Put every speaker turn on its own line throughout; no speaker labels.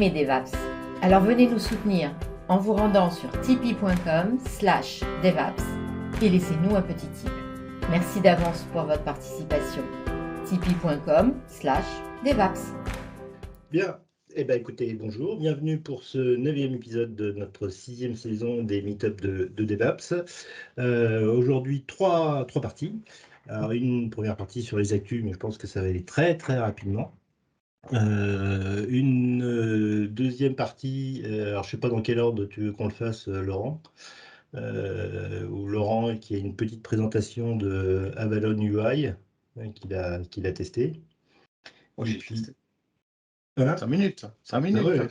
aimez DevApps. Alors venez nous soutenir en vous rendant sur tipeee.com/devaps et laissez-nous un petit tip. Merci d'avance pour votre participation. tipeee.com/devaps.
Bien, écoutez, bonjour, bienvenue pour ce 9e épisode de notre 6e saison des meet-ups de DevApps. Aujourd'hui, trois parties. Alors, une première partie sur les actus, mais je pense que ça va aller très très rapidement. Une deuxième partie, alors je ne sais pas dans quel ordre tu veux qu'on le fasse, Laurent, où Laurent qui a une petite présentation de Avalon UI qu'il a testé.
Oh,
Et
j'ai
puis,
testé.
hein
5 minutes. 5
Ah
minutes.
ouais.
hein.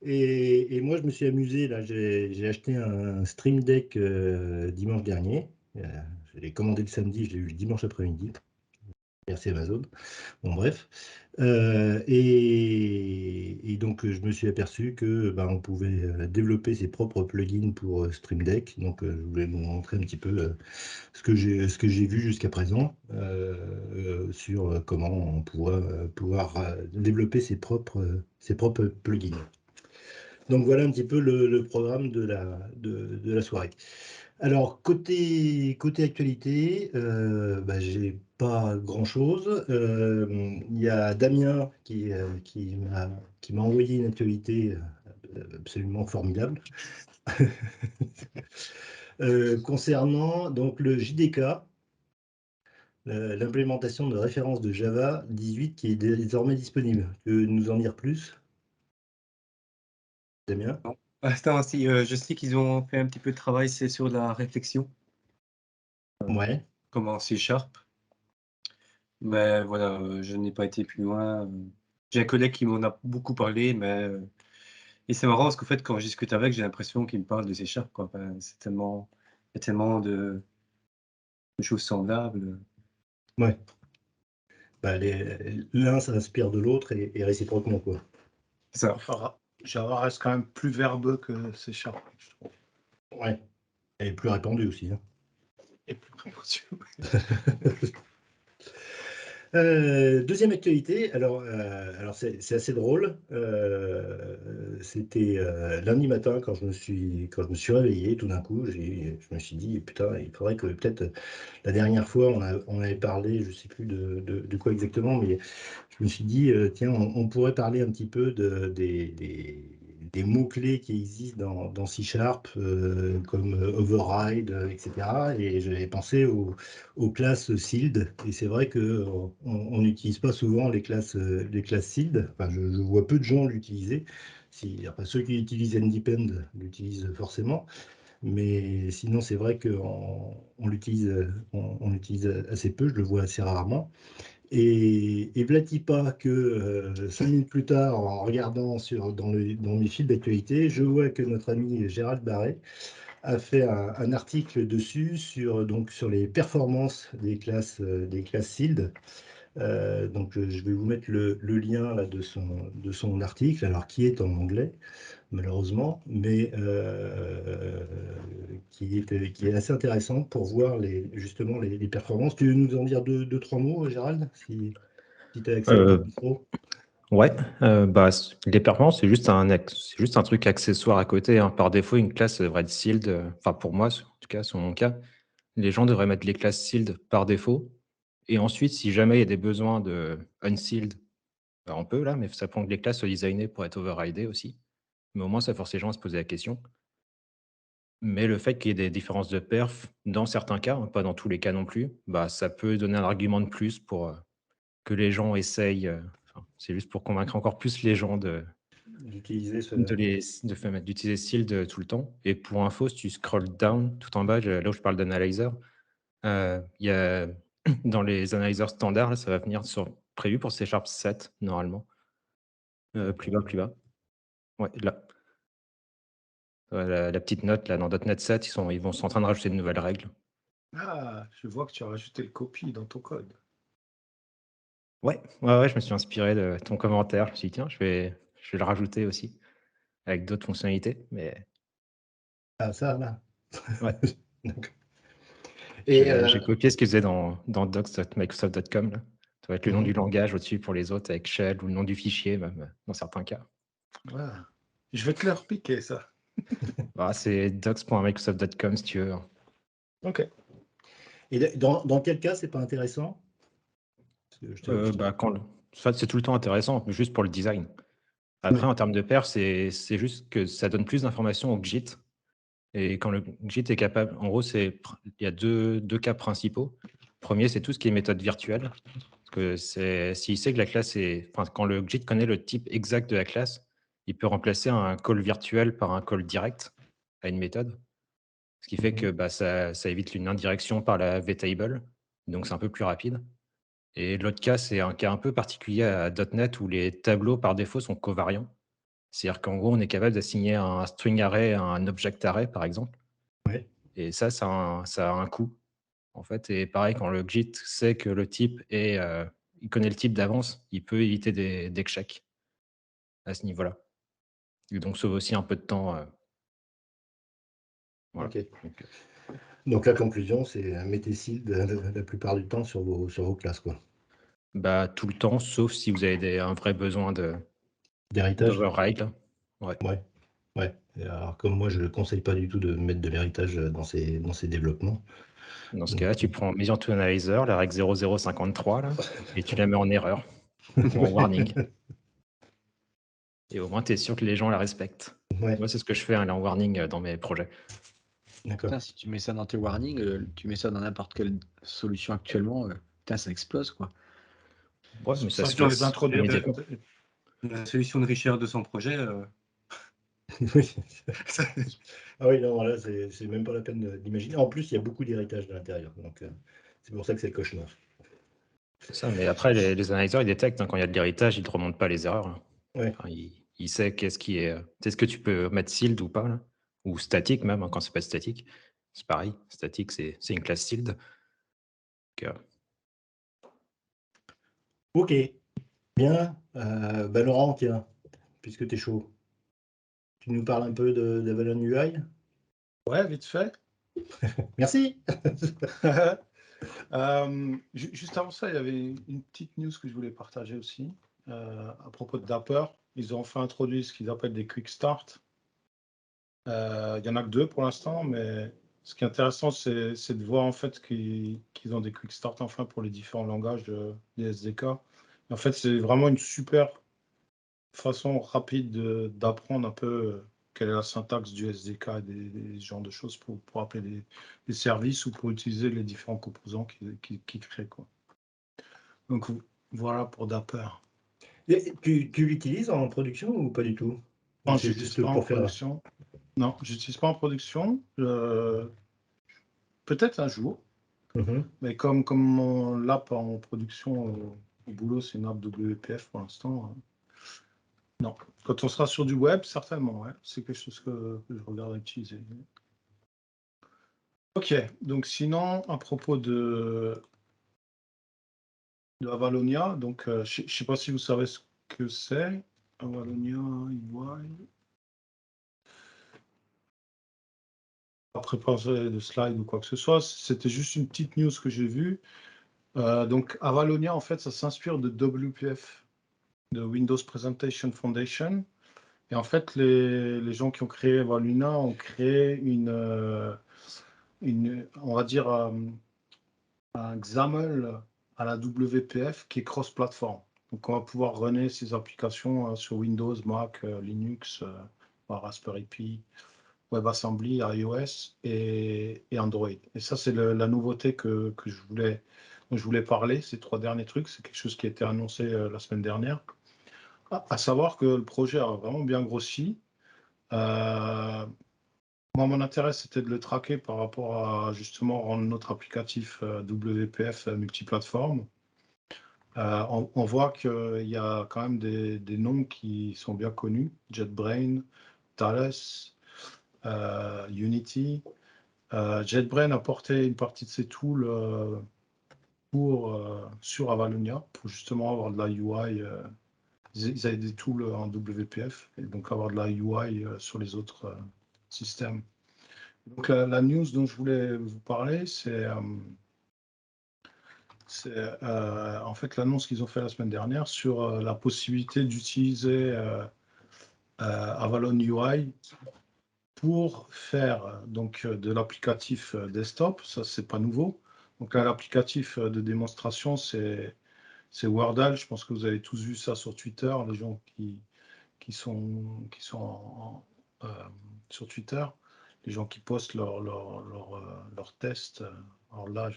Et moi, je me suis amusé, là, j'ai acheté un Stream Deck dimanche dernier. Je l'ai commandé le samedi, je l'ai eu le dimanche après-midi. Merci Amazon. Bon, bref. Et donc, je me suis aperçu que on pouvait développer ses propres plugins pour Stream Deck. Donc, je voulais vous montrer un petit peu ce que j'ai vu jusqu'à présent sur comment on pouvoir développer ses propres plugins. Donc voilà un petit peu le programme de la soirée. Alors, côté actualité, j'ai pas grand-chose. Il y a Damien qui m'a envoyé une actualité absolument formidable concernant donc le JDK, l'implémentation de référence de Java 18 qui est désormais disponible. Tu veux nous en dire plus, Damien?
Attends, si, je sais qu'ils ont fait un petit peu de travail, c'est sur la réflexion,
Ouais.
comme en C#. Mais voilà, je n'ai pas été plus loin. J'ai un collègue qui m'en a beaucoup parlé, mais et c'est marrant parce qu'en fait, quand je discute avec, j'ai l'impression qu'il me parle de C#, quoi. Enfin, il y a tellement de choses semblables.
Ouais. L'un s'inspire de l'autre et réciproquement, quoi.
C'est ça.
Enfin, Java reste quand même plus verbeux que C#, je trouve.
Ouais. Et plus répandu aussi. Hein.
Et plus précoce.
Deuxième actualité, alors c'est assez drôle. C'était lundi matin quand je me suis réveillé, tout d'un coup, je me suis dit putain, il faudrait que peut-être la dernière fois on avait parlé, je sais plus de quoi exactement, mais je me suis dit tiens, on pourrait parler un petit peu des mots-clés qui existent dans C#, comme override, etc. Et j'avais pensé aux classes SILD. Et c'est vrai qu'on n'utilise pas souvent les classes SILD. Enfin, je vois peu de gens l'utiliser. Enfin, ceux qui utilisent Ndepend l'utilisent forcément. Mais sinon, c'est vrai qu'on l'utilise assez peu. Je le vois assez rarement. Et v'là-t-il pas que 5 minutes plus tard, en regardant dans mes fils d'actualité, je vois que notre ami Gérald Barret a fait un article dessus sur les performances des classes SILD. Donc je vais vous mettre le lien là, de son article, alors qui est en anglais malheureusement, mais qui est assez intéressant pour voir justement les performances. Tu veux nous en dire deux, trois mots, Gérald, si tu as accès à ton micro?
Ouais, les performances, c'est juste un truc accessoire à côté. Hein. Par défaut, une classe devrait être sealed. Enfin, pour moi, en tout cas, sur mon cas, les gens devraient mettre les classes sealed par défaut. Et ensuite, si jamais il y a des besoins de unsealed, on peut là, mais ça prend que les classes soient designées pour être overridées aussi. Mais au moins, ça force les gens à se poser la question. Mais le fait qu'il y ait des différences de perf, dans certains cas, hein, pas dans tous les cas non plus, ça peut donner un argument de plus pour que les gens essayent. C'est juste pour convaincre encore plus les gens
D'utiliser
d'utiliser Shield tout le temps. Et pour info, si tu scrolls down tout en bas, là où je parle d'analyzer, il y a dans les analyzers standards, là, ça va venir prévu pour C# 7 normalement. Plus bas, plus bas. Ouais, là. La petite note là dans .NET 7, ils sont en train de rajouter de nouvelles règles.
Ah, je vois que tu as rajouté le copy dans ton code.
Ouais, je me suis inspiré de ton commentaire. Je me suis dit, tiens, je vais le rajouter aussi avec d'autres fonctionnalités. Mais
Ah, ça, là.
ouais.
Et
J'ai copié ce qu'ils faisaient dans docs.microsoft.com. Ça va être le nom du langage au-dessus pour les autres avec shell ou le nom du fichier, même dans certains cas.
Ouais. Je vais te le repiquer, ça.
Bah, c'est docs.microsoft.com si tu veux.
OK.
Et dans quel cas, c'est pas intéressant? Parce que
Bah, ça, c'est tout le temps intéressant, mais juste pour le design. Après, en termes de pair, c'est juste que ça donne plus d'informations au Git. Et quand le Git est capable, en gros, il y a deux cas principaux. Le premier, c'est tout ce qui est méthode virtuelle. Parce que s'il sait que la classe est, enfin, quand le Git connaît le type exact de la classe, il peut remplacer un call virtuel par un call direct à une méthode. Ce qui fait que bah, ça évite une indirection par la vtable. Donc, c'est un peu plus rapide. Et l'autre cas, c'est un cas un peu particulier à .NET où les tableaux par défaut sont covariants. C'est-à-dire qu'en gros, on est capable d'assigner un string array à un object array, par exemple.
Ouais.
Et ça a un coût, en fait. Et pareil, quand le Git sait que le type est, il connaît le type d'avance, il peut éviter des checks à ce niveau-là. Et donc, sauve aussi un peu de temps. Voilà.
OK. Donc la conclusion, c'est mettez Shield la plupart du temps sur vos classes, quoi.
Bah, tout le temps, sauf si vous avez un vrai besoin
D'héritage?
d'override. Ouais.
Ouais. Ouais. Et alors, comme moi, je ne conseille pas du tout de mettre de l'héritage dans ces développements.
Dans ce
Donc,
cas-là, tu prends Measure to Analyzer, la règle 0053, là, et tu la mets en erreur ou en warning. Et au moins, tu es sûr que les gens la respectent.
Ouais,
Moi, c'est ce que je fais, hein, en warning dans mes projets.
d'accord.
Putain, si tu mets ça dans tes warnings, tu mets ça dans n'importe quelle solution actuellement, putain, ça explose, quoi.
Ouais, mais ça
Ça,
se
je dois
fait
les introduire.
immédiatement.
La solution de Richard de son projet,
Oui. Ah oui, non, là, c'est même pas la peine d'imaginer. En plus, il y a beaucoup d'héritage à l'intérieur. Donc, c'est pour ça que c'est le cauchemar.
C'est ça, mais après, les analyseurs, ils détectent, hein, quand il y a de l'héritage, ils ne te remontent pas les erreurs, hein.
Ouais.
Enfin, il sait qu'est-ce qui est. C'est ce que tu peux mettre sealed ou pas, là. Ou statique même, hein, quand c'est pas statique. C'est pareil. Statique, c'est une classe sealed. Donc,
Ok. Bien. Bah, Laurent, tiens, puisque tu es chaud, tu nous parles un peu d'Avalon UI?
Ouais, vite fait.
Merci.
Juste avant ça, il y avait une petite news que je voulais partager aussi à propos de Dapper. Ils ont enfin introduit ce qu'ils appellent des quick start. Il y en a que 2 pour l'instant, mais ce qui est intéressant, c'est de voir en fait qu'ils ont des quick start enfin pour les différents langages des SDK. Et en fait, c'est vraiment une super façon rapide d'apprendre un peu quelle est la syntaxe du SDK et des genres de choses pour appeler des services ou pour utiliser les différents composants qui créent, quoi. Donc voilà pour Dapper.
Et tu l'utilises en production ou pas du tout?
Non,
C'est
je n'utilise
juste
pas en
pour faire.
production. Non, je n'utilise pas en production. Peut-être un jour, mais comme mon l'app en production au boulot, c'est une app WPF pour l'instant. Non. Quand on sera sur du web, certainement, ouais. C'est quelque chose que je regarde utiliser. Ok, donc sinon, à propos de Avalonia, donc je ne sais pas si vous savez ce que c'est. Avalonia UI. Pas préparer de slide ou quoi que ce soit, c'était juste une petite news que j'ai vue. Donc Avalonia, en fait, ça s'inspire de WPF, de Windows Presentation Foundation. Et en fait, les gens qui ont créé Avalonia ont créé on va dire, un XAML à la WPF qui est cross-platform. Donc, on va pouvoir runner ces applications sur Windows, Mac, Linux, Raspberry Pi, WebAssembly, iOS et Android. Et ça, c'est la nouveauté dont je voulais parler, ces 3 derniers trucs. C'est quelque chose qui a été annoncé la semaine dernière. À savoir que le projet a vraiment bien grossi. Moi, mon intérêt, c'était de le traquer par rapport à justement rendre notre applicatif WPF multiplateforme. On voit qu'il y a quand même des noms qui sont bien connus, JetBrains, Thales, Unity. JetBrains a porté une partie de ses tools sur Avalonia pour justement avoir de la UI. Ils avaient des tools en WPF et donc avoir de la UI sur les autres systèmes. Donc la news dont je voulais vous parler, c'est C'est en fait l'annonce qu'ils ont fait la semaine dernière sur la possibilité d'utiliser Avalon UI pour faire donc de l'applicatif desktop. Ça, c'est pas nouveau. Donc là, l'applicatif de démonstration, c'est Wordle. Je pense que vous avez tous vu ça sur Twitter, les gens qui sont sur Twitter, les gens qui postent leurs tests. Alors là,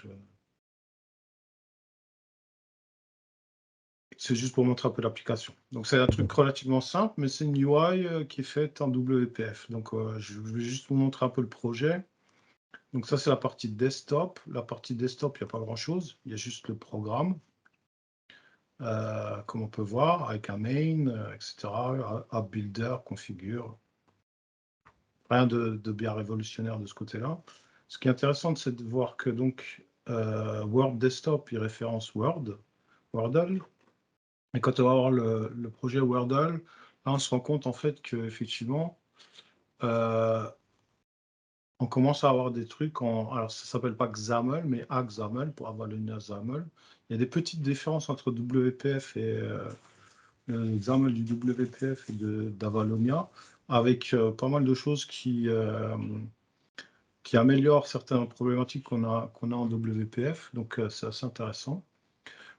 c'est juste pour montrer un peu l'application. Donc c'est un truc relativement simple, mais c'est une UI qui est faite en WPF. Donc je vais juste vous montrer un peu le projet. Donc ça, c'est la partie desktop. La partie desktop, il n'y a pas grand-chose. Il y a juste le programme, comme on peut voir, avec un main, etc. App Builder, configure. Rien de bien révolutionnaire de ce côté-là. Ce qui est intéressant, c'est de voir que donc Word Desktop, il référence Wordle. Et quand on va voir le projet Wordle, là, on se rend compte en fait qu'effectivement, on commence à avoir des trucs alors ça s'appelle pas XAML, mais XAML pour Avalonia XAML. Il y a des petites différences entre WPF et le XAML du WPF et d'Avalonia, avec pas mal de choses qui améliorent certaines problématiques qu'on a en WPF. Donc c'est assez intéressant.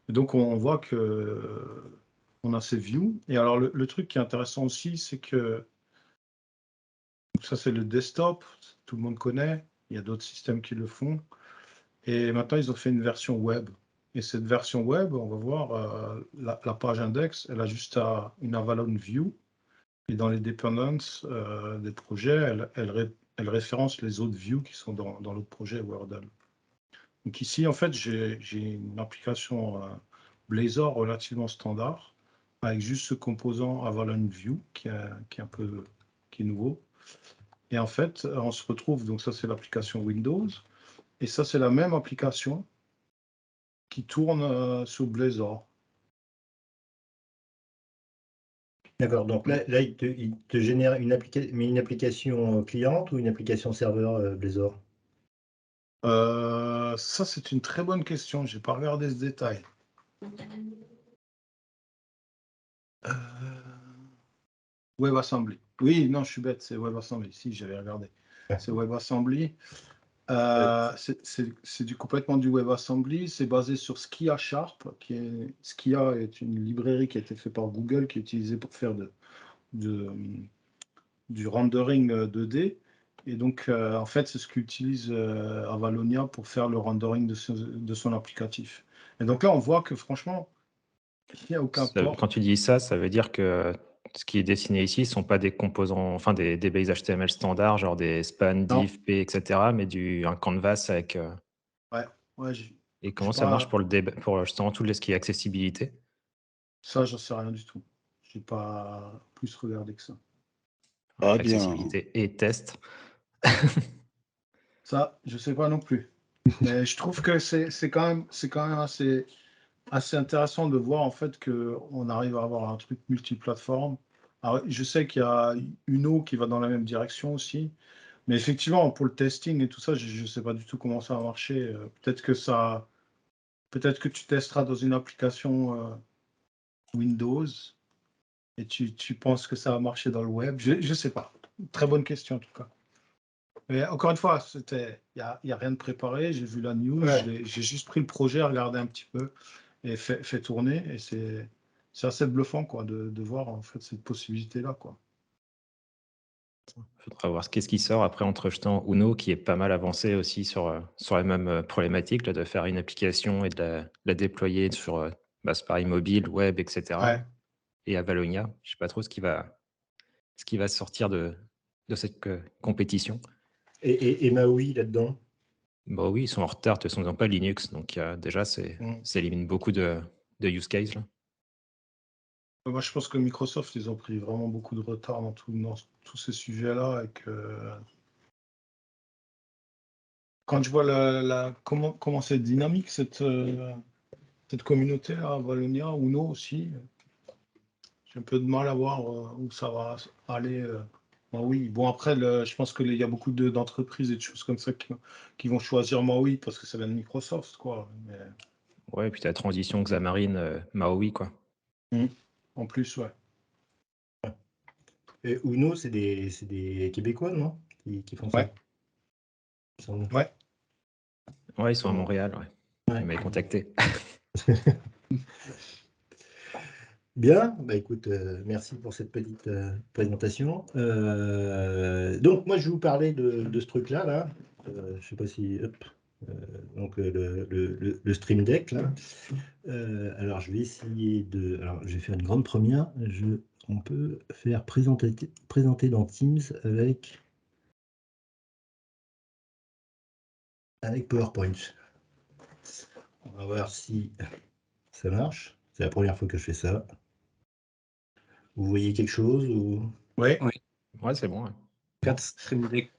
Et donc on voit que on a ces views. Et alors le truc qui est intéressant aussi, c'est que ça c'est le desktop, tout le monde connaît. Il y a d'autres systèmes qui le font. Et maintenant, ils ont fait une version web. Et cette version web, on va voir, la page index, elle a juste une Avalon View. Et dans les dependences des projets, elle référence les autres views qui sont dans l'autre projet Wordle. Donc ici, en fait, j'ai une application Blazor relativement standard, avec juste ce composant Avalon View qui est nouveau. Et en fait, on se retrouve, donc ça c'est l'application Windows, et ça c'est la même application qui tourne sur Blazor.
D'accord, donc là il te génère une application cliente ou une application serveur Blazor?
Ça, c'est une très bonne question. Je n'ai pas regardé ce détail. WebAssembly. Oui, non, je suis bête, c'est WebAssembly. Si, j'avais regardé. C'est WebAssembly. C'est complètement du WebAssembly. C'est basé sur Skia Sharp. Skia est une librairie qui a été faite par Google, qui est utilisée pour faire du rendering 2D. Et donc, en fait, c'est ce qu'utilise Avalonia pour faire le rendering de son applicatif. Et donc là, on voit que franchement, il n'y a aucun port.
Quand tu dis ça, ça veut dire que ce qui est dessiné ici ne sont pas des composants, enfin des bases HTML standards, genre des span,
Non.
div, p, etc., mais un canvas avec.
Ouais,
Et comment ça marche pour justement tout ce qui est accessibilité?
ça, j'en sais rien du tout. Je n'ai pas plus regardé que ça.
Ah bien.
Accessibilité et test.
Ça, je ne sais pas non plus. Mais je trouve que c'est quand même assez intéressant de voir en fait qu'on arrive à avoir un truc multiplateforme. Alors, je sais qu'il y a Uno qui va dans la même direction aussi, mais effectivement, pour le testing et tout ça, je ne sais pas du tout comment ça va marcher. Peut-être que tu testeras dans une application Windows et tu penses que ça va marcher dans le web. Je ne sais pas. Très bonne question en tout cas. Mais encore une fois, il n'y a rien de préparé. J'ai vu la news,
Ouais.
j'ai juste pris le projet, regardé un petit peu et fait tourner. Et c'est assez bluffant quoi, de voir en fait cette possibilité-là, quoi.
Il faudra voir qu'est-ce qui sort après entre jetant Uno, qui est pas mal avancé aussi sur la même problématique, là, de faire une application et de la déployer sur c'est pareil, mobile, web, etc.
Ouais.
Et Avalonia, je sais pas trop ce qui va sortir de cette compétition.
Et Maui là-dedans?
Bah oui, ils sont en retard, de toute façon, ils n'ont pas Linux, donc déjà, ça élimine beaucoup de use cases, là.
Moi, je pense que Microsoft, ils ont pris vraiment beaucoup de retard dans tous ces sujets-là. Et que quand je vois comment c'est dynamique, cette communauté à Valonia, Uno aussi, j'ai un peu de mal à voir où ça va aller. Maui. Bon, après, je pense qu'il y a beaucoup d'entreprises et de choses comme ça qui vont choisir Maui parce que ça vient de Microsoft, quoi. Mais
Ouais, et puis la transition Xamarin, Maui, quoi.
En plus, ouais.
Et Uno, c'est des Québécois, non? Qui font ça.
Ouais.
Il me semble.
Ouais.
Ouais, ils sont à
Ouais.
Montréal, ouais.
Ouais.
Ils m'avaient contacté.
Bien, bah écoute, merci pour cette petite présentation. Donc moi je vais vous parler de ce truc-là, là. Je sais pas si. Hop, donc le Stream Deck, là. Alors je vais essayer de. Alors je vais faire une grande première. On peut faire présenter dans Teams avec PowerPoint. On va voir si ça marche. C'est la première fois que je fais ça. Vous voyez quelque chose ou...
Ouais.
Oui,
Ouais, c'est bon. Ouais.
4 Stream Deck.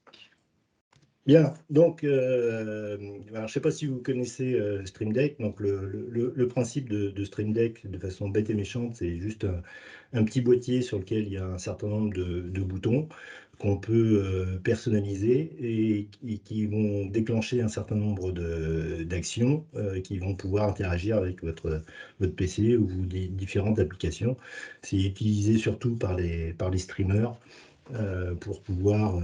Bien, donc alors, je ne sais pas si vous connaissez Stream Deck. Donc le principe de Stream Deck, de façon bête et méchante, c'est juste un petit boîtier sur lequel il y a un certain nombre de boutons qu'on peut personnaliser et qui vont déclencher un certain nombre d'actions qui vont pouvoir interagir avec votre PC ou des différentes applications. C'est utilisé surtout par les streamers pour pouvoir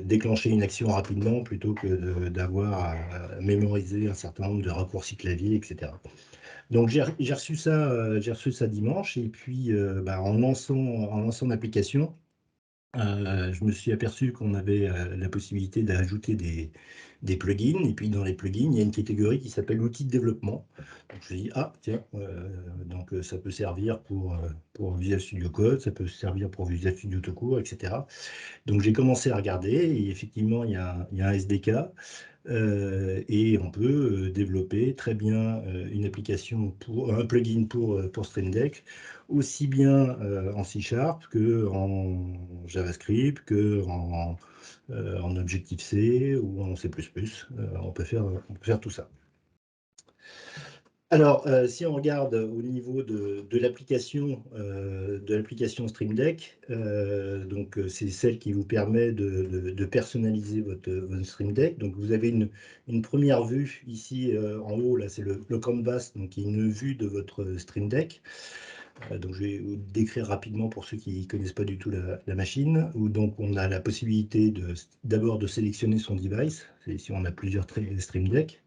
déclencher une action rapidement plutôt que d'avoir à mémoriser un certain nombre de raccourcis clavier, etc. Donc j'ai reçu ça dimanche et puis en lançant l'application, je me suis aperçu qu'on avait la possibilité d'ajouter des plugins. Et puis dans les plugins, il y a une catégorie qui s'appelle outils de développement. Donc je me suis dit, ah tiens, donc ça peut servir pour Visual Studio Code, ça peut servir pour Visual Studio tout court, etc. Donc j'ai commencé à regarder et effectivement, il y a un SDK. Et on peut développer très bien une application un plugin pour Stream Deck, aussi bien en C# que en JavaScript, que en Objective-C ou en C++. On peut faire tout ça. Alors, si on regarde au niveau de l'application Stream Deck, donc c'est celle qui vous permet de personnaliser votre Stream Deck. Donc, vous avez une première vue ici en haut, là, c'est le canvas, donc qui est une vue de votre Stream Deck. Donc, je vais vous décrire rapidement pour ceux qui ne connaissent pas du tout la machine, où donc on a la possibilité d'abord de sélectionner son device, si on a plusieurs Stream Deck.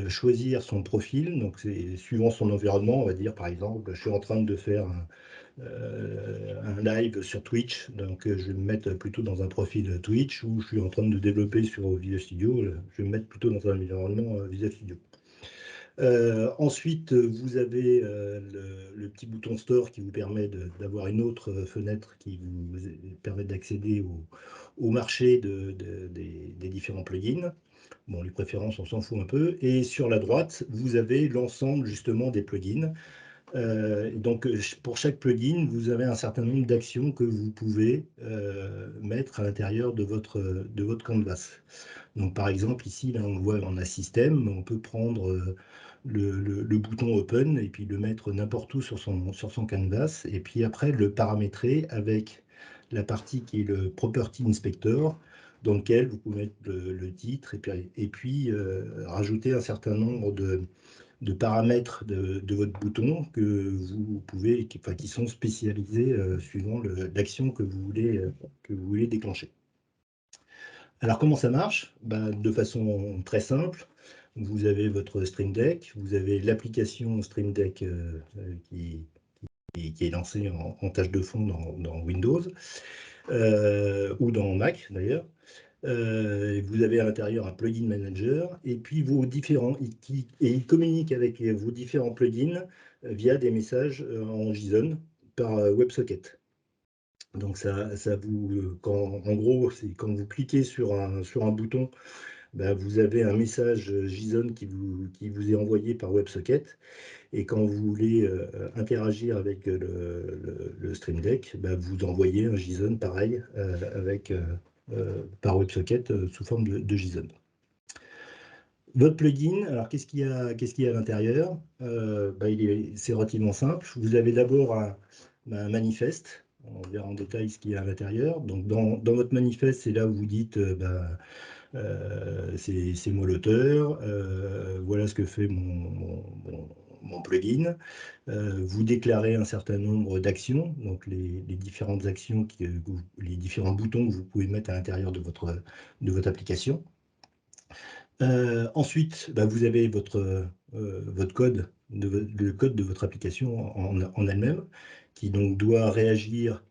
Choisir son profil, donc c'est suivant son environnement, on va dire par exemple, je suis en train de faire un live sur Twitch, donc je vais me mettre plutôt dans un profil Twitch, ou je suis en train de développer sur Visual Studio, je vais me mettre plutôt dans un environnement Visual Studio. Ensuite, vous avez le petit bouton Store qui vous permet d'avoir une autre fenêtre qui vous permet d'accéder au marché des différents plugins. Bon, les préférences, on s'en fout un peu. Et sur la droite, vous avez l'ensemble justement des plugins. Donc, pour chaque plugin, vous avez un certain nombre d'actions que vous pouvez mettre à l'intérieur de votre canvas. Donc, par exemple, ici, là, on voit, on a système, on peut prendre le bouton Open et puis le mettre n'importe où sur son canvas. Et puis après, le paramétrer avec la partie qui est le Property Inspector, dans lequel vous pouvez mettre le titre et puis rajouter un certain nombre de paramètres de votre bouton que vous pouvez, qui sont spécialisés suivant l'action que vous voulez déclencher. Alors comment ça marche? De façon très simple, vous avez votre Stream Deck, vous avez l'application Stream Deck qui est lancée en tâche de fond dans Windows ou dans Mac d'ailleurs. Vous avez à l'intérieur un plugin manager et puis il communique avec vos différents plugins via des messages en JSON par WebSocket. Donc en gros, c'est quand vous cliquez sur un bouton, vous avez un message JSON qui vous est envoyé par WebSocket. Et quand vous voulez interagir avec le Stream Deck, vous envoyez un JSON pareil par WebSocket sous forme de JSON. Votre plugin, alors qu'est-ce qu'il y a à l'intérieur? C'est relativement simple. Vous avez d'abord un manifeste. On verra en détail ce qu'il y a à l'intérieur. Donc dans votre manifeste, c'est là où vous dites c'est moi l'auteur, voilà ce que fait mon plugin. Vous déclarez un certain nombre d'actions, donc les différentes actions, les différents boutons que vous pouvez mettre à l'intérieur de votre application. Ensuite, bah, vous avez votre code, le code de votre application en elle-même, qui donc doit réagir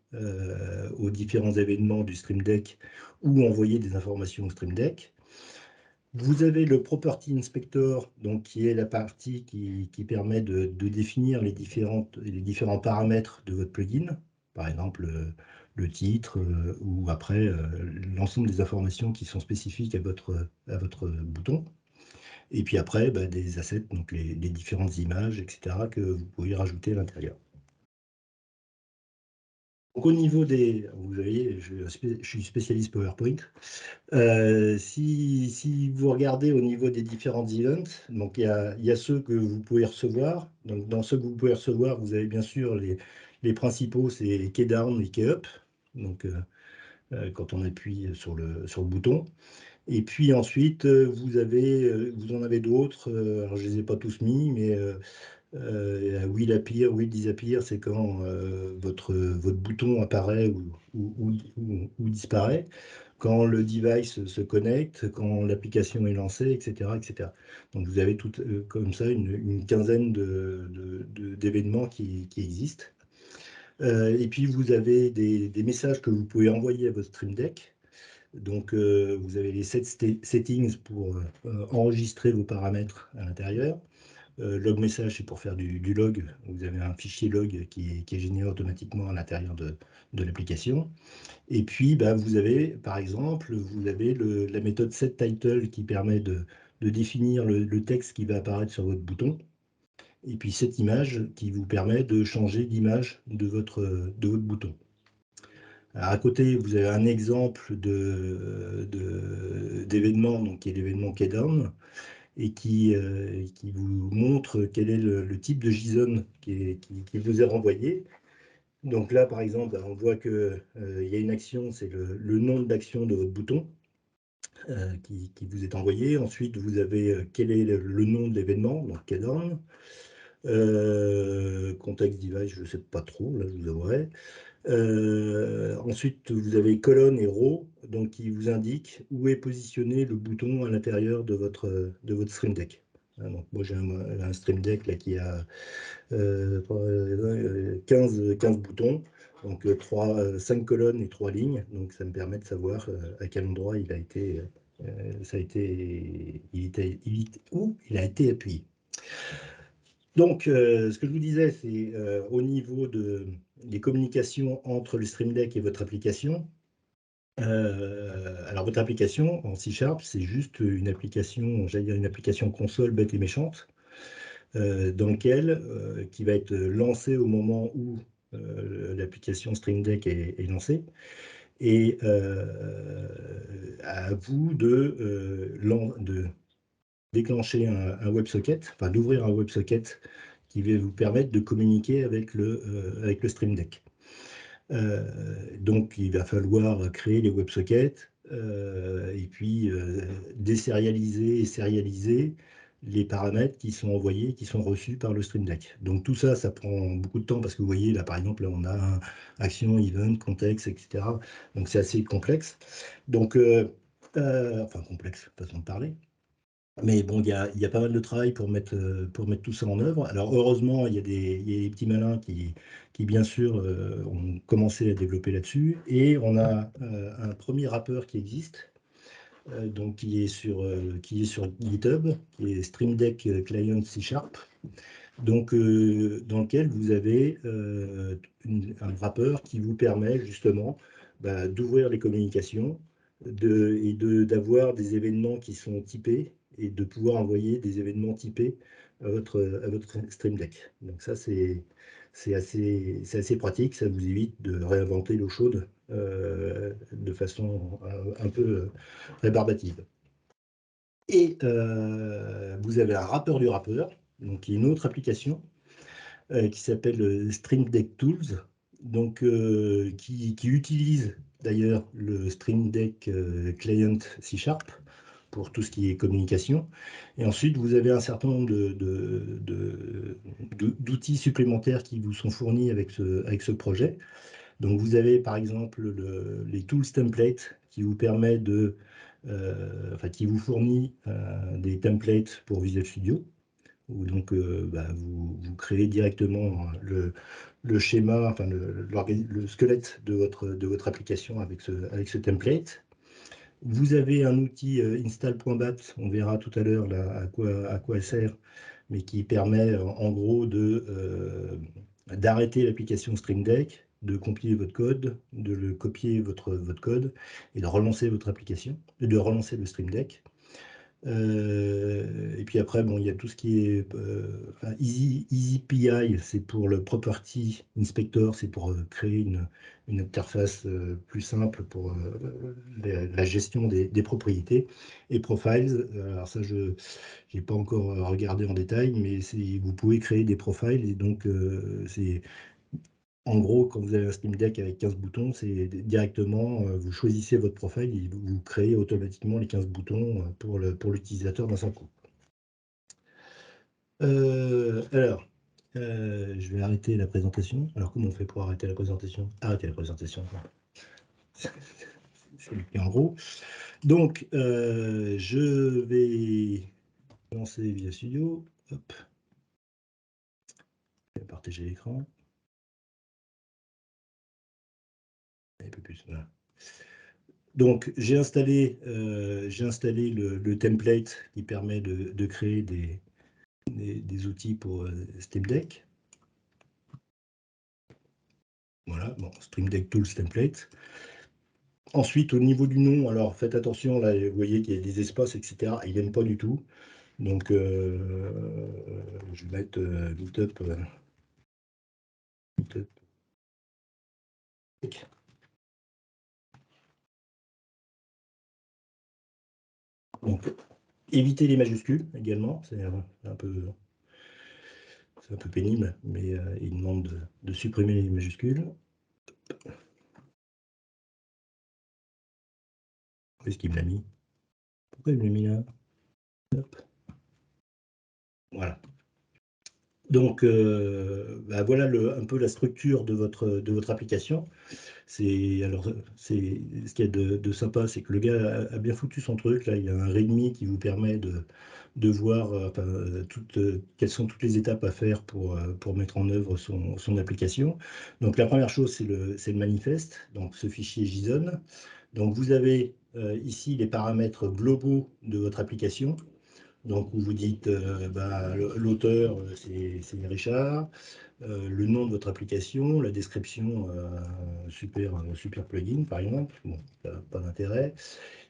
aux différents événements du Stream Deck ou envoyer des informations au Stream Deck. Vous avez le Property Inspector, donc, qui est la partie qui permet de définir les différents paramètres de votre plugin, par exemple le titre ou après l'ensemble des informations qui sont spécifiques à votre bouton. Et puis après, bah, des assets, donc les différentes images, etc., que vous pouvez rajouter à l'intérieur. Donc au niveau vous voyez, je suis spécialiste PowerPoint. Si vous regardez au niveau des différents events, donc il y a ceux que vous pouvez recevoir. Donc dans ceux que vous pouvez recevoir, vous avez bien sûr les principaux, c'est key down et key up. Donc quand on appuie sur le bouton. Et puis ensuite, vous en avez d'autres. Alors je les ai pas tous mis, mais will appear, will disappear, c'est quand votre bouton apparaît ou disparaît, quand le device se connecte, quand l'application est lancée, etc., etc. Donc vous avez tout comme ça une quinzaine d'événements qui existent. Et puis vous avez des messages que vous pouvez envoyer à votre Stream Deck. Donc vous avez les settings pour enregistrer vos paramètres à l'intérieur. Log message, c'est pour faire du log. Vous avez un fichier log qui est généré automatiquement à l'intérieur de l'application. Et puis, bah, vous avez, par exemple, la méthode setTitle qui permet de définir le texte qui va apparaître sur votre bouton. Et puis cette image qui vous permet de changer d'image de votre bouton. Alors, à côté, vous avez un exemple d'événement, donc qui est l'événement Keydown, et qui vous montre quel est le type de JSON qui vous est renvoyé. Donc là, par exemple, on voit qu'il y a une action, c'est le nom de l'action de votre bouton qui vous est envoyé. Ensuite, vous avez quel est le nom de l'événement, donc Keydown. Context device, je ne sais pas trop, là, je vous avouerai. Ensuite, vous avez colonne et row, donc qui vous indiquent où est positionné le bouton à l'intérieur de votre Stream Deck. Donc, moi, j'ai un Stream Deck là, qui a 15 boutons, donc 5 colonnes et 3 lignes. Donc, ça me permet de savoir à quel endroit il a été appuyé. Donc, ce que je vous disais, c'est au niveau des communications entre le Stream Deck et votre application. Alors, votre application en C#, c'est juste une application, j'allais dire une application console bête et méchante, dans laquelle qui va être lancée au moment où l'application Stream Deck est lancée. Et à vous de déclencher un WebSocket, enfin d'ouvrir un WebSocket qui va vous permettre de communiquer avec le Stream Deck. Donc il va falloir créer les WebSockets et puis désérialiser et sérialiser les paramètres qui sont envoyés, qui sont reçus par le Stream Deck. Donc tout ça, ça prend beaucoup de temps parce que vous voyez, là par exemple, là, on a action, event, contexte, etc. Donc c'est assez complexe. Donc, enfin complexe, façon de parler. Mais bon, il y a pas mal de travail pour mettre tout ça en œuvre. Alors heureusement, il y a des petits malins qui bien sûr, ont commencé à développer là-dessus. Et on a un premier wrapper qui existe, donc qui est sur GitHub, qui est Stream Deck Client C#. Donc, dans lequel vous avez un wrapper qui vous permet justement d'ouvrir les communications et d'avoir des événements qui sont typés et de pouvoir envoyer des événements typés à votre Stream Deck. Donc ça, c'est assez pratique, ça vous évite de réinventer l'eau chaude de façon un peu rébarbative. Et vous avez un wrapper du wrapper, donc une autre application qui s'appelle Stream Deck Tools, donc qui utilise d'ailleurs le Stream Deck Client C#, pour tout ce qui est communication. Et ensuite, vous avez un certain nombre d'outils supplémentaires qui vous sont fournis avec ce projet. Donc, vous avez par exemple les tools templates qui vous permet qui vous fournit des templates pour Visual Studio, où donc vous créez directement le schéma, enfin le squelette de votre application avec ce template. Vous avez un outil install.bat, on verra tout à l'heure à quoi elle sert, mais qui permet en gros d'arrêter l'application Stream Deck, de compiler votre code, de le copier votre code et de relancer votre application, de relancer le Stream Deck. Et puis après, bon, il y a tout ce qui est EasyPI, c'est pour le Property Inspector, c'est pour créer une interface plus simple pour la gestion des propriétés. Et Profiles, alors ça, je n'ai pas encore regardé en détail, mais vous pouvez créer des profiles. Et donc, c'est en gros, quand vous avez un Steam Deck avec 15 boutons, c'est directement, vous choisissez votre profil et vous créez automatiquement les 15 boutons pour l'utilisateur d'un seul coup. Alors, je vais arrêter la présentation. Alors, comment on fait pour arrêter la présentation? Arrêter la présentation. C'est en gros. Donc, je vais lancer Visual Studio. Hop. Je vais partager l'écran. Un peu plus, voilà. Donc, j'ai installé le template qui permet de créer des outils pour Stream Deck. Voilà, bon, Stream Deck Tools Template. Ensuite, au niveau du nom, alors faites attention, là, vous voyez qu'il y a des espaces, etc. Il n'aime pas du tout. Donc, je vais mettre Meetup. Donc, évitez les majuscules également, c'est un peu pénible, mais il demande de supprimer les majuscules. Où est-ce qu'il me l'a mis? Pourquoi il me l'a mis là? Hop. Voilà. Donc, voilà un peu la structure de votre application. Alors, ce qu'il y a de sympa, c'est que le gars a bien foutu son truc. Là, il y a un README qui vous permet de voir quelles sont toutes les étapes à faire pour mettre en œuvre son application. Donc, la première chose, c'est le manifeste, donc ce fichier JSON. Donc, vous avez ici les paramètres globaux de votre application. Donc, vous dites, l'auteur, c'est Richard, le nom de votre application, la description, super plugin, par exemple. Bon, pas d'intérêt.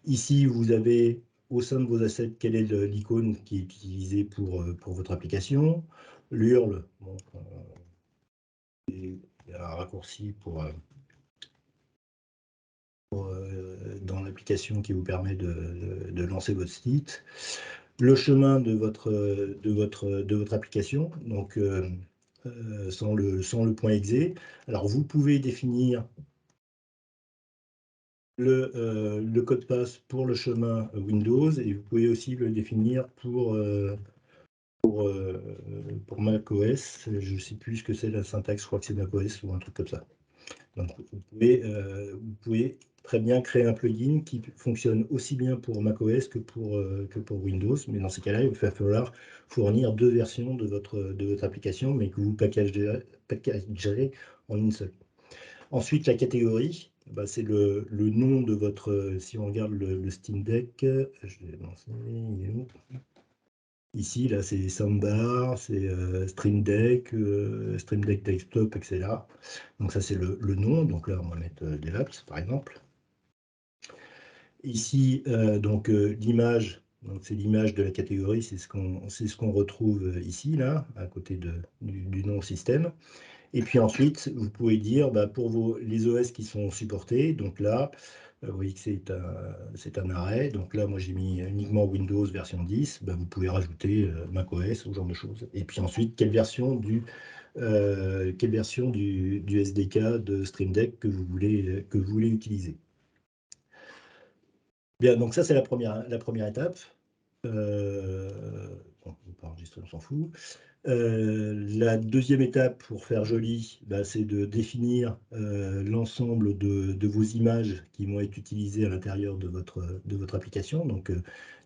Ici, vous avez, au sein de vos assets, quelle est l'icône qui est utilisée pour votre application. L'URL, bon, il y a un raccourci dans l'application qui vous permet de lancer votre site. Le chemin de votre application, donc sans le point .exe. Alors, vous pouvez définir le code passe pour le chemin Windows et vous pouvez aussi le définir pour macOS. Je ne sais plus ce que c'est la syntaxe, je crois que c'est macOS ou un truc comme ça. Donc, vous pouvez très bien créer un plugin qui fonctionne aussi bien pour macOS que pour Windows, mais dans ces cas-là, il va falloir fournir 2 versions de votre application, mais que vous packagerez en une seule. Ensuite, la catégorie, c'est le nom de votre... Si on regarde le Steam Deck, je vais lancer, il est où? Ici, là, c'est Soundbar, c'est Stream Deck Desktop, etc. Donc ça, c'est le nom. Donc là, on va mettre DevApps, par exemple. Ici, l'image, c'est l'image de la catégorie, c'est ce qu'on retrouve ici, là, à côté du nom système. Et puis ensuite, vous pouvez dire, pour les OS qui sont supportés, donc là, vous voyez que c'est un arrêt. Donc là, moi, j'ai mis uniquement Windows version 10. Vous pouvez rajouter macOS, ce genre de choses. Et puis ensuite, quelle version du SDK de Stream Deck que vous voulez utiliser. Bien, donc ça, c'est la première étape. Bon, on peut enregistrer, on s'en fout. La deuxième étape pour faire joli, bah, c'est de définir l'ensemble de vos images qui vont être utilisées à l'intérieur de votre application. Donc,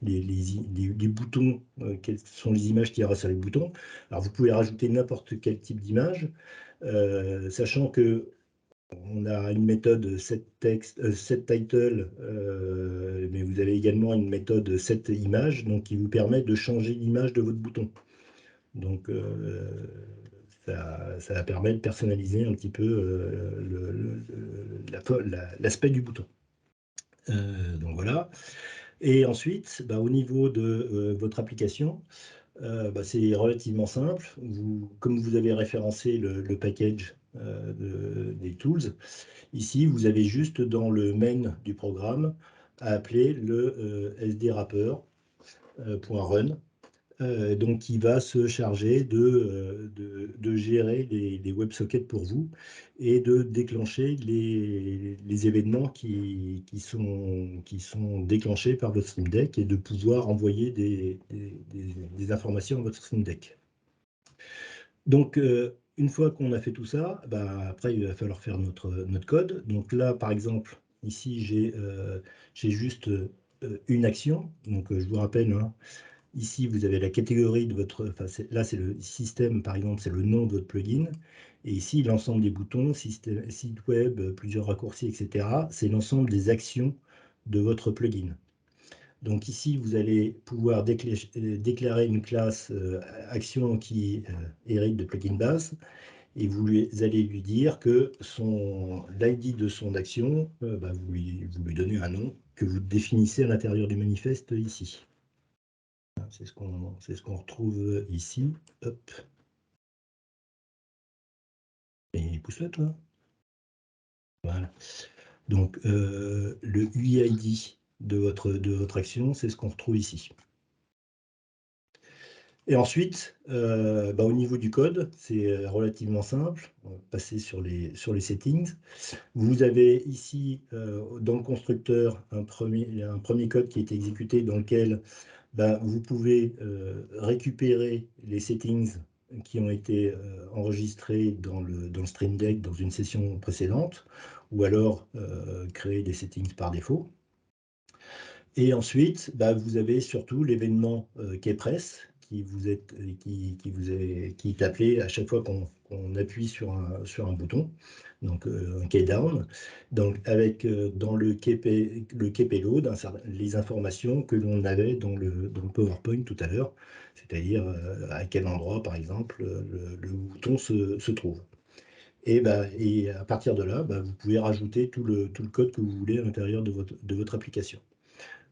les boutons, quelles sont les images qui apparaissent sur les boutons. Alors, vous pouvez rajouter n'importe quel type d'image, sachant que on a une méthode setTitle, mais vous avez également une méthode setImage, donc qui vous permet de changer l'image de votre bouton. Donc, ça va permettre de personnaliser un petit peu l'aspect du bouton. Donc voilà. Et ensuite, bah, au niveau de votre application, bah, c'est relativement simple. Comme vous avez référencé le package des tools, ici, vous avez juste dans le main du programme à appeler le sdwrapper.run. Donc, qui va se charger de gérer les WebSockets pour vous et de déclencher les événements qui sont déclenchés par votre Stream Deck et de pouvoir envoyer des informations à votre Stream Deck. Donc, une fois qu'on a fait tout ça, bah, après, il va falloir faire notre code. Donc là, par exemple, ici, j'ai juste une action. Donc, je vous rappelle, hein, ici, vous avez la catégorie de votre... Enfin, là, c'est le système, par exemple, c'est le nom de votre plugin. Et ici, l'ensemble des boutons, site web, plusieurs raccourcis, etc., c'est l'ensemble des actions de votre plugin. Donc ici, vous allez pouvoir déclarer une classe action qui hérite de plugin base. Et vous allez lui dire que l'ID de son action, bah, vous lui donnez un nom que vous définissez à l'intérieur du manifeste ici. C'est ce qu'on retrouve ici. Hop. Et pousse-le, toi. Voilà. Donc, le UID de votre action, c'est ce qu'on retrouve ici. Et ensuite, bah, au niveau du code, c'est relativement simple. On va passer sur les settings. Vous avez ici, dans le constructeur, un premier code qui est exécuté dans lequel bah, vous pouvez récupérer les settings qui ont été enregistrés dans le Stream Deck dans une session précédente, ou alors créer des settings par défaut. Et ensuite, bah, vous avez surtout l'événement kpress qui est appelé à chaque fois qu'on appuie sur un bouton, donc un keydown, donc avec dans le kpload les informations que l'on avait dans le PowerPoint tout à l'heure, c'est-à-dire à quel endroit, par exemple, le bouton se trouve. Et à partir de là, bah, vous pouvez rajouter tout le code que vous voulez à l'intérieur de votre application.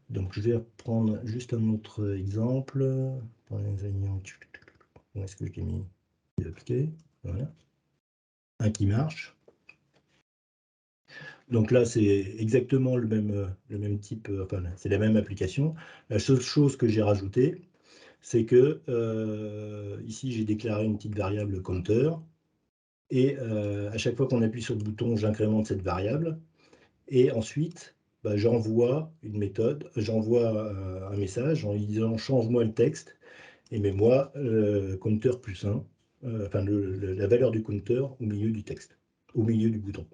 Donc, je vais prendre juste un autre exemple. Où est-ce que je l'ai mis? OK, voilà. Un qui marche. Donc là, c'est exactement le même type, enfin, c'est la même application. La seule chose que j'ai rajoutée, c'est que ici, j'ai déclaré une petite variable counter. Et à chaque fois qu'on appuie sur le bouton, j'incrémente cette variable. Et ensuite, bah, j'envoie une méthode, j'envoie un message en lui disant change-moi le texte et mets-moi counter plus 1, enfin la valeur du counter au milieu du texte, au milieu du bouton.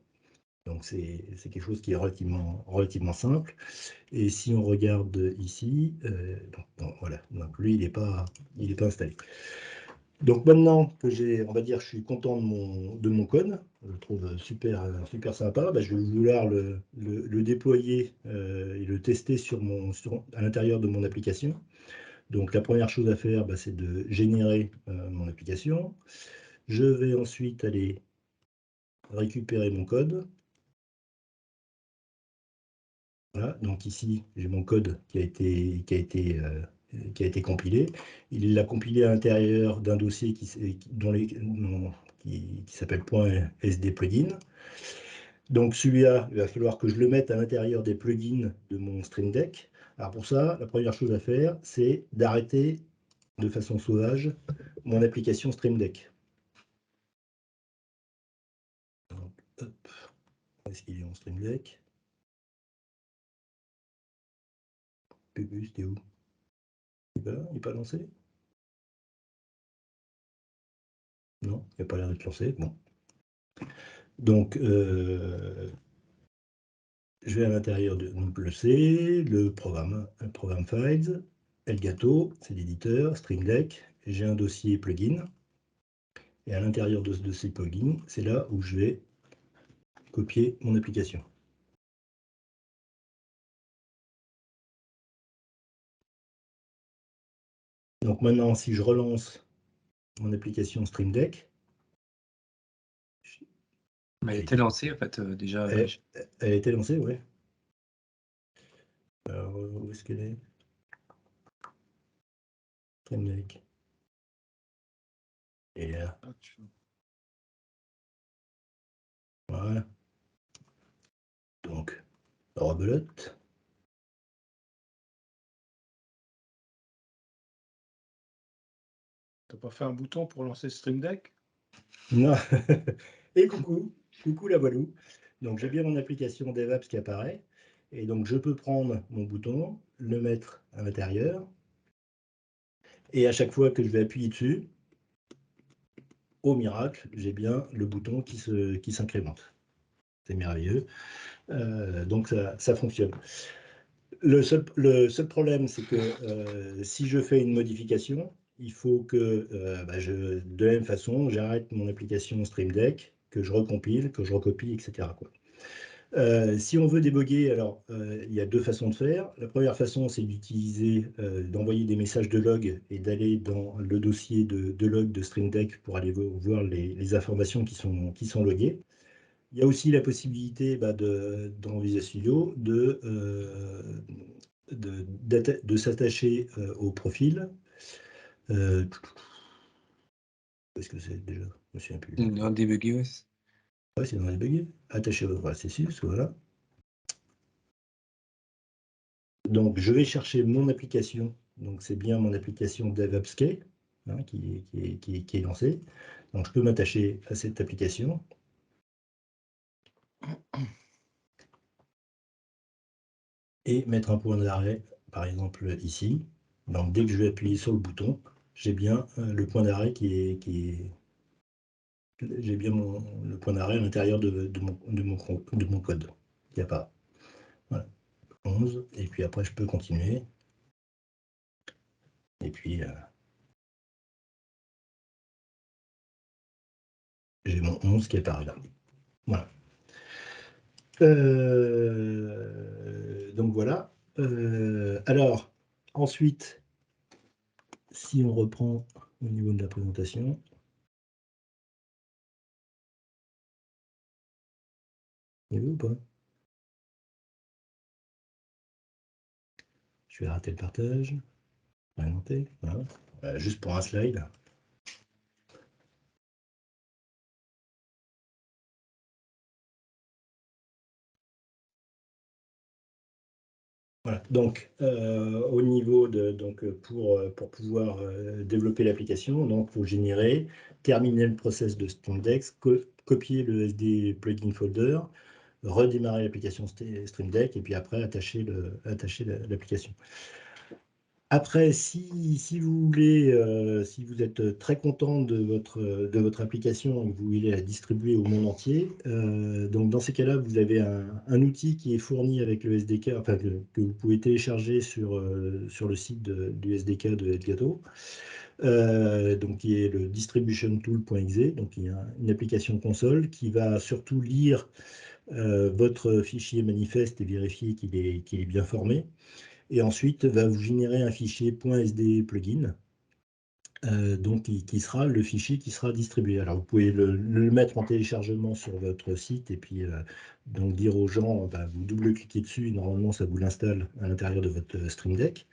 Donc c'est quelque chose qui est relativement simple. Et si on regarde ici, voilà, donc lui il n'est pas installé. Donc maintenant que je suis content de mon code, je le trouve super sympa, bah, je vais vouloir le déployer et le tester à l'intérieur de mon application. Donc la première chose à faire, bah, c'est de générer mon application. Je vais ensuite aller récupérer mon code. Voilà, donc ici, j'ai mon code qui a été compilé. Il l'a compilé à l'intérieur d'un dossier qui s'appelle .sdplugin. Donc celui-là, il va falloir que je le mette à l'intérieur des plugins de mon Stream Deck. Alors pour ça, la première chose à faire, c'est d'arrêter de façon sauvage mon application Stream Deck. Donc, hop, où est-ce qu'il est mon Stream Deck? Pégus, c'était où? Il n'est pas lancé? Non, il n'a pas l'air d'être lancé. Bon. Donc, je vais à l'intérieur de donc le C, le programme files, Elgato, c'est l'éditeur, Stream Deck, j'ai un dossier plugin. Et à l'intérieur de ces plugins, c'est là où je vais copier mon application. Donc maintenant, si je relance mon application Stream Deck,
Elle était lancée, en fait, déjà.
elle a été lancée, ouais. Alors, où est-ce qu'elle est? Stream Deck. Et là, voilà. Donc, rebelote.
T'as pas fait un bouton pour lancer Stream Deck?
Non. Et coucou la voilou. Donc j'ai bien mon application DevApps qui apparaît. Et donc je peux prendre mon bouton, le mettre à l'intérieur. Et à chaque fois que je vais appuyer dessus, au miracle, j'ai bien le bouton qui s'incrémente. C'est merveilleux. Donc ça fonctionne. Le seul problème, c'est que si je fais une modification, il faut que, de la même façon, j'arrête mon application Stream Deck, que je recompile, que je recopie, etc., quoi. Si on veut débugger, alors il y a deux façons de faire. La première façon, c'est d'utiliser, d'envoyer des messages de log et d'aller dans le dossier de log de Stream Deck pour aller voir les informations qui sont loguées. Il y a aussi la possibilité dans Visual Studio de s'attacher au profil. Qu'est-ce que c'est déjà? Je me souviens plus.
Dans le débugger, ouais.
Ouais, c'est dans les bugs. Attaché au processus, voilà. Donc, je vais chercher mon application. Donc, c'est bien mon application DevAppsK qui est lancée. Donc, je peux m'attacher à cette application. Et mettre un point d'arrêt, par exemple ici. Donc, dès que je vais appuyer sur le bouton, j'ai bien le point d'arrêt j'ai bien le point d'arrêt à l'intérieur de mon code. Il n'y a pas. Voilà. 11. Et puis après, je peux continuer. Et puis, j'ai mon 11 qui apparaît là. Voilà. Donc voilà. Alors, ensuite, si on reprend au niveau de la présentation. Vous avez vu ou pas? Je vais rater le partage. Présenter. Voilà. Juste pour un slide. Voilà. Donc, au niveau pour pouvoir développer l'application, donc il faut générer, terminer le process de Stream Deck, copier le SD plugin folder, redémarrer l'application Stream Deck et puis après attacher l'application. Après, si vous voulez, si vous êtes très content de votre application et que vous voulez la distribuer au monde entier, donc dans ces cas-là, vous avez un outil qui est fourni avec le SDK, enfin que vous pouvez télécharger sur le site du SDK de Elgato, donc qui est le distributiontool.exe, donc il y a une application console qui va surtout lire votre fichier manifeste et vérifier qu'il est bien formé. Et ensuite, va vous générer un fichier .sd plugin, donc qui sera le fichier qui sera distribué. Alors, vous pouvez le mettre en téléchargement sur votre site et puis donc dire aux gens, vous double-cliquez dessus, et normalement, ça vous l'installe à l'intérieur de votre Stream Deck.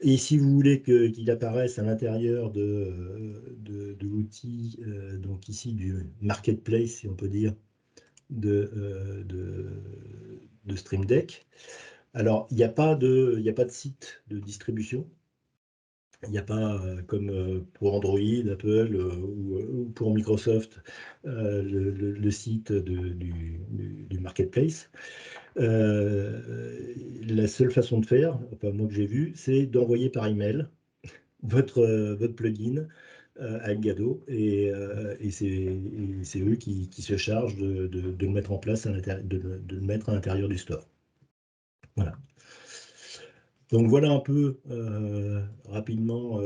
Et si vous voulez qu'il apparaisse à l'intérieur de l'outil, donc ici du marketplace, si on peut dire, de Stream Deck, alors, il n'y a pas de site de distribution. Il n'y a pas, comme pour Android, Apple ou pour Microsoft, le site du marketplace. La seule façon de faire, enfin moi que j'ai vu, c'est d'envoyer par email votre plugin à Elgato et c'est eux qui se chargent de le mettre en place, de le mettre à l'intérieur du store. Voilà. Donc voilà un peu rapidement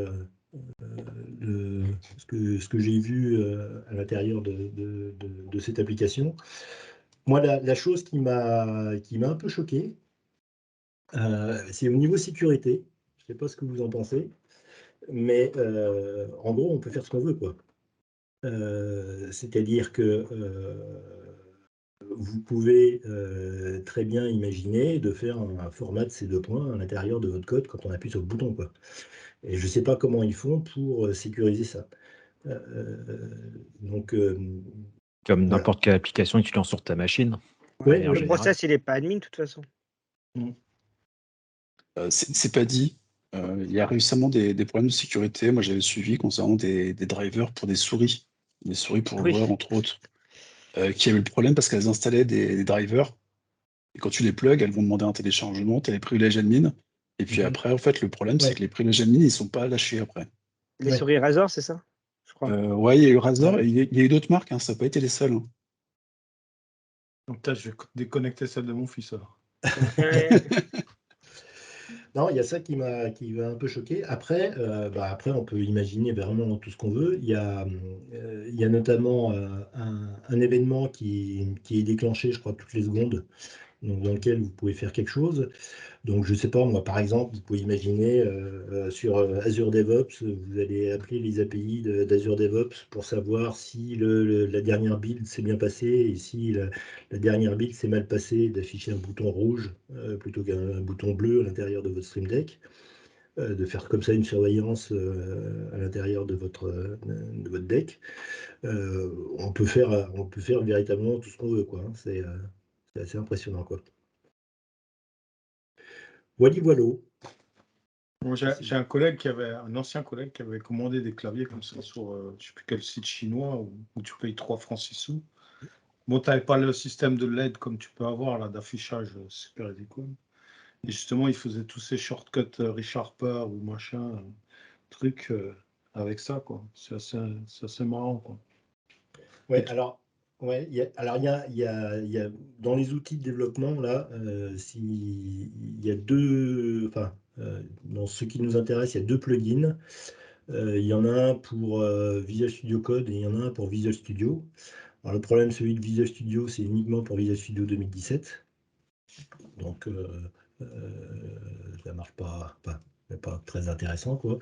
ce que j'ai vu à l'intérieur de cette application. Moi, la chose qui m'a un peu choqué, c'est au niveau sécurité. Je ne sais pas ce que vous en pensez, mais en gros, on peut faire ce qu'on veut, quoi. C'est-à-dire que vous pouvez très bien imaginer de faire un format de ces 2 points à l'intérieur de votre code quand on appuie sur le bouton, quoi. Et je ne sais pas comment ils font pour sécuriser ça. Donc,
Comme
voilà.
n'importe quelle application que tu lances sur ta machine.
Ouais,
manière
ouais.
Le
générale.
process, il est pas admin, de toute façon.
C'est pas dit. Il y a récemment des problèmes de sécurité. Moi, j'avais suivi concernant des drivers pour des souris pour
Oui.
joueurs, entre autres, qui avaient le problème parce qu'elles installaient des drivers. Et quand tu les plugs, elles vont demander un téléchargement, tu as les privilèges admin. Et puis
Mhm.
après, en fait, le problème,
Ouais.
c'est que les privilèges admin, ils sont pas lâchés après.
Les
Ouais.
souris Razor, c'est ça? Je crois.
Ouais, il y a eu Razer,
Ouais.
et il y a eu d'autres marques, hein, ça n'a pas été les seuls. Hein.
Donc, là, je vais déconnecter celle de mon fils alors.
Ouais.
Non, il y a ça qui m'a un peu choqué. Après, après, on peut imaginer vraiment tout ce qu'on veut. Il y a notamment un événement qui est déclenché, je crois, toutes les secondes, donc dans lequel vous pouvez faire quelque chose. Donc, je ne sais pas, moi, par exemple, vous pouvez imaginer sur Azure DevOps, vous allez appeler les API d'Azure DevOps pour savoir si la dernière build s'est bien passée et si la dernière build s'est mal passée, d'afficher un bouton rouge plutôt qu'un bouton bleu à l'intérieur de votre Stream Deck, de faire comme ça une surveillance à l'intérieur de votre deck. On peut faire véritablement tout ce qu'on veut, quoi. Hein. C'est assez impressionnant, quoi. Voilà.
Moi, j'ai un ancien collègue qui avait commandé des claviers comme ça sur je ne sais plus quel site chinois où tu payes 3 francs 6 sous. Bon, tu n'avais pas le système de LED comme tu peux avoir là d'affichage super ridicule. Et justement, il faisait tous ces shortcuts ReSharper ou machin, trucs avec ça, quoi. C'est assez marrant, quoi.
Ouais,
Et tu-
alors, ouais, il y a dans les outils de développement, là, il y a dans ce qui nous intéresse, il y a 2 plugins. Il y en a un pour Visual Studio Code et il y en a un pour Visual Studio. Alors, le problème, celui de Visual Studio, c'est uniquement pour Visual Studio 2017. Donc, ça marche pas très intéressant, quoi.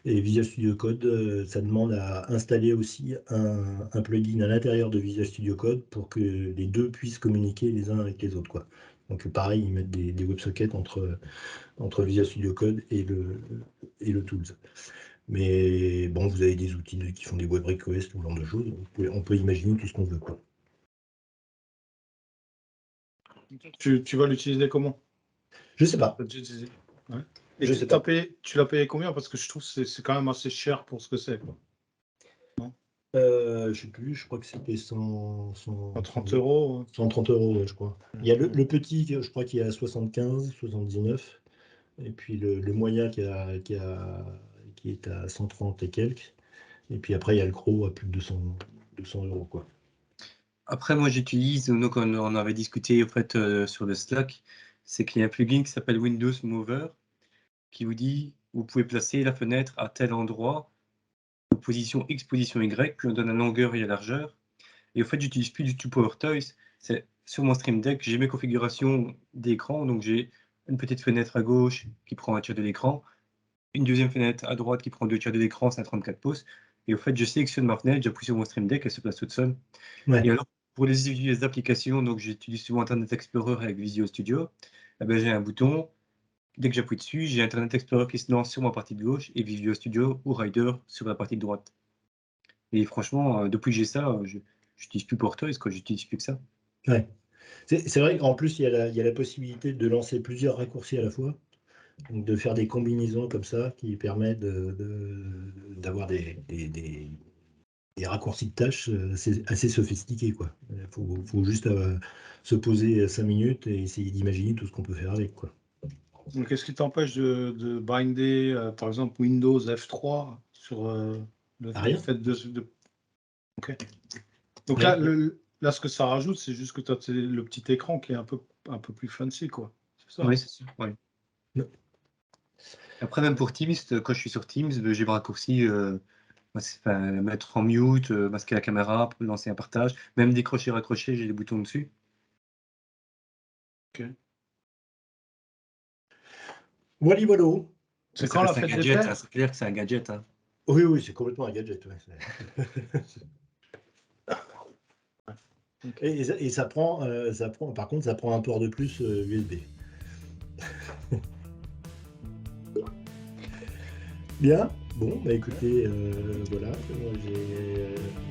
Et Visual Studio Code, ça demande à installer aussi un plugin à l'intérieur de Visual Studio Code pour que les deux puissent communiquer les uns avec les autres, quoi. Donc pareil, ils mettent des WebSockets entre Visual Studio Code et le Tools. Mais bon, vous avez des outils qui font des web requests ou ce genre de choses. On peut imaginer tout ce qu'on veut, quoi.
tu vas l'utiliser comment?
Je sais pas.
T'as déjà utilisé? Ouais. Et
Je sais pas.
tu l'as payé combien? Parce que je trouve que c'est quand même assez cher pour ce que c'est, quoi.
Je sais plus, je crois que c'était
30 euros.
130 €, ouais, je crois. Il y a le petit, je crois qu'il est à 75, 79. Et puis le moyen qui est à 130 et quelques. Et puis après, il y a le gros à plus de 200 €, quoi.
Après, moi, j'utilise, donc on en avait discuté en fait sur le Slack, c'est qu'il y a un plugin qui s'appelle Windows Mover qui vous dit vous pouvez placer la fenêtre à tel endroit, position X, position Y, puis on donne la longueur et la largeur. Et en fait, j'utilise plus du tout PowerToys. C'est sur mon Stream Deck, j'ai mes configurations d'écran, donc j'ai une petite fenêtre à gauche qui prend un tiers de l'écran, une deuxième fenêtre à droite qui prend 2 tiers de l'écran, c'est un 34 pouces. Et au fait, je sélectionne ma fenêtre, j'appuie sur mon Stream Deck, elle se place toute seule.
Ouais.
Et alors, pour les applications, donc j'utilise souvent Internet Explorer avec Visual Studio. Eh ben, j'ai un bouton. Dès que j'appuie dessus, j'ai Internet Explorer qui se lance sur ma partie de gauche et Visual Studio ou Rider sur la partie de droite. Et franchement, depuis que j'ai ça, je n'utilise plus Portoise, quoi. J'utilise plus que ça.
Ouais. C'est vrai qu'en plus, il y a la possibilité de lancer plusieurs raccourcis à la fois. Donc de faire des combinaisons comme ça qui permettent d'avoir raccourcis de tâches assez sophistiqués, quoi. Il faut juste se poser 5 minutes et essayer d'imaginer tout ce qu'on peut faire avec, quoi.
Donc, qu'est-ce qui t'empêche de binder, par exemple, Windows F3 sur le
Rien.
fait de... Ok. Donc
Rien.
là, ce que ça rajoute, c'est juste que tu as le petit écran qui est un peu plus fancy, quoi. C'est ça.
Oui, c'est ça. Ouais.
Non.
Après, même pour Teams, quand je suis sur Teams, j'ai le raccourci mettre en mute, masquer la caméra, lancer un partage, même décrocher, raccrocher, j'ai des boutons dessus.
Voilà.
C'est
Ça
quand la
reste un
fête des
gadget, hein,
pères?
c'est clair que c'est un gadget. Hein.
Oui, c'est complètement un gadget. Ouais.
Ok.
Et ça prend, par contre, ça prend un port de plus USB. Bien. Bon, bah écoutez, voilà. Moi,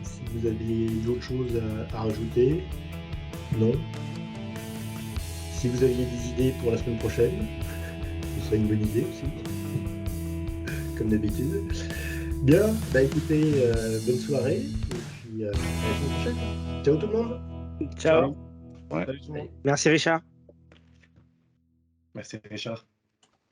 si vous avez d'autres choses à rajouter, non. Si vous aviez des idées pour la semaine prochaine, ce serait une bonne idée aussi, comme d'habitude. Bien, bah écoutez, bonne soirée, et puis à la semaine prochaine. Ciao tout le monde.
Ciao.
Salut tout le monde.
Merci Richard.
Merci Richard.